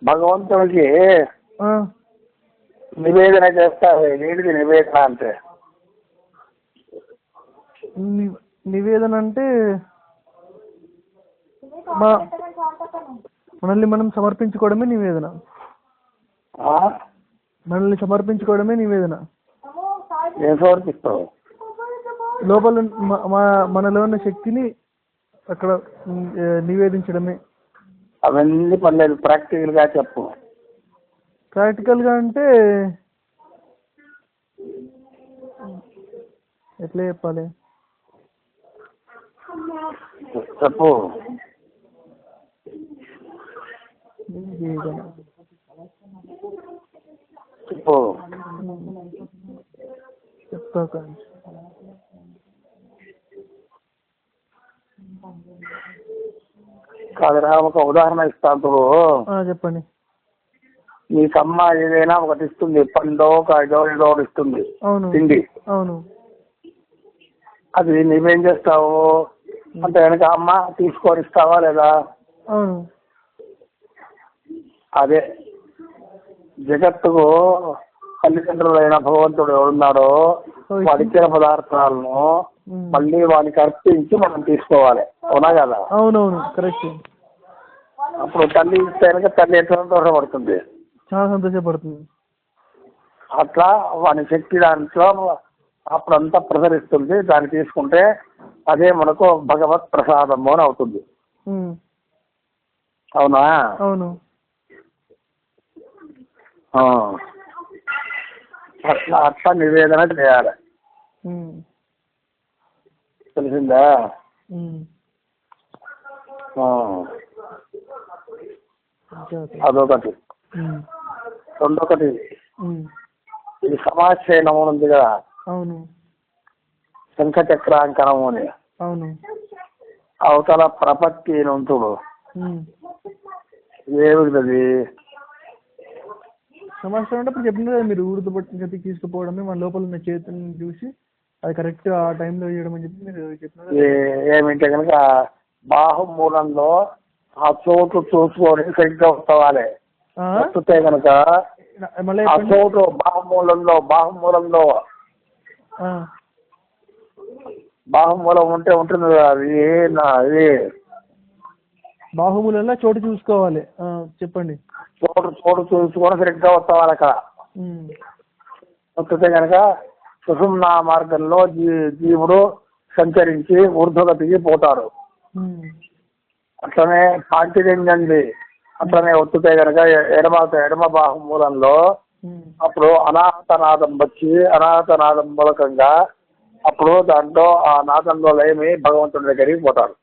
భగవంతుడికి నివేదన చేస్తారు. ఏంటిది నివేదన అంటే? నివేదన అంటే మనల్ని మనం సమర్పించుకోవడమే నివేదన. మనల్ని సమర్పించుకోవడమే నివేదన. ఏం సమర్పిస్తావు? లోపల మనలో ఉన్న శక్తిని అక్కడ నివేదించడమే. అవన్నీ పర్లేదు, ప్రాక్టికల్ గా చెప్పు. ప్రాక్టికల్ గా అంటే ఎట్లా చెప్పాలి? చెప్పు. చెప్పు. చెప్తా. కాదురా, ఒక ఉదాహరణ ఇస్తాను. చెప్పండి. నీకమ్మ ఏదైనా ఒకటి ఇస్తుంది, పండో కాయో ఏదో ఒకటి ఇస్తుంది, తిండి. అవును. అది నువ్వేం చేస్తావు అంటే కనుక అమ్మ తీసుకొని ఇస్తావా లేదా? అవును. అదే జగత్తుకు తల్లిదండ్రులైన భగవంతుడు ఎవరున్నాడో వాడిచ్చిన పదార్థాలను మళ్ళీ వానికి అర్పించి మనం తీసుకోవాలి. అవునా కదా? అవునవును, కరెక్ట్. అప్పుడు తల్లి ఇస్తే కనుక తల్లి ఎట్లా సంతోషపడుతుంది? చాలా సంతోషపడుతుంది. అట్లా వాని శక్తి దాంట్లో అప్పుడంతా ప్రసరిస్తుంది. దాన్ని తీసుకుంటే అదే మనకు భగవత్ ప్రసాదము అని అవుతుంది. అవునా? అవును. అట్లా అట్లా నివేదన చేయాలి. తెలిసిందా? అదొకటి. రెండొకటి, ఇది సమాజశయనము ఉంది కదా, అవును, శంఖచక్రాంకణము అని. అవును. అవతల ప్రపత్తి నుంతుడు ఏమిటది? సమాచారం అంటే ఇప్పుడు చెప్పిన కదా మీరు, ఊరితో పట్టి తీసుకుపోవడమే, మన లోపల ఉన్న చేతులను చూసి అది కరెక్ట్ ఆ టైంలో చేయడం అని చెప్పి మీరు చెప్పినారు. ఏమింటే కనుక బాహుమూలంలో ఆ చోటు చూసుకొని సరిగ్గా వస్తవాలి. వస్తే కనుక ఆ చోటు బాహుమూలంలో బాహుమూలం ఉంటే ఉంటుంది కదా, అది బాహుమూలంలో చోటు చూసుకోవాలి. చెప్పండి. చోటు చూసుకొని సరిగ్గా వస్తవాలి అక్కడ. వస్తే కనుక సుషుమ్నా మార్గంలో జీవుడు సంచరించి ఊర్ధ్వగతికి పోతాడు. అట్లనే పాంచజన్యంది అట్లనే ఒత్తుతే కనుక ఎడమ బాహుమూలంలో అప్పుడు అనాహతనాదం వచ్చి అనాహతనాదం మూలకంగా అప్పుడు దాంట్లో ఆ నాదంలో లయమి భగవంతుడి దగ్గరికి పోతాడు.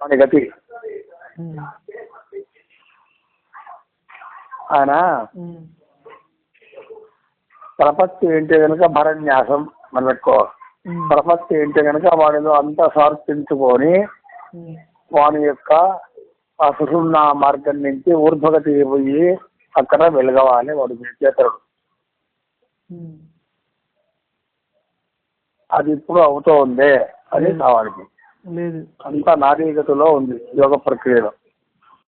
అని గతి. ఆయన ప్రపత్తి ఏంటి కనుక భరణ్యాసం మనం పెట్టుకో. ప్రపత్తి ఏంటి కనుక వాడిలో అంతా సమర్పించుకొని వాని యొక్క ఆ సుషుమ్నా మార్గం నుంచి ఊర్ధ్వగతి పోయి అక్కడ వెలగవాలి వాడు చేతరుడు. అది ఇప్పుడు అవుతూ ఉంది. అది కావాలి. అంతా నాడీగతిలో ఉంది యోగ ప్రక్రియలో.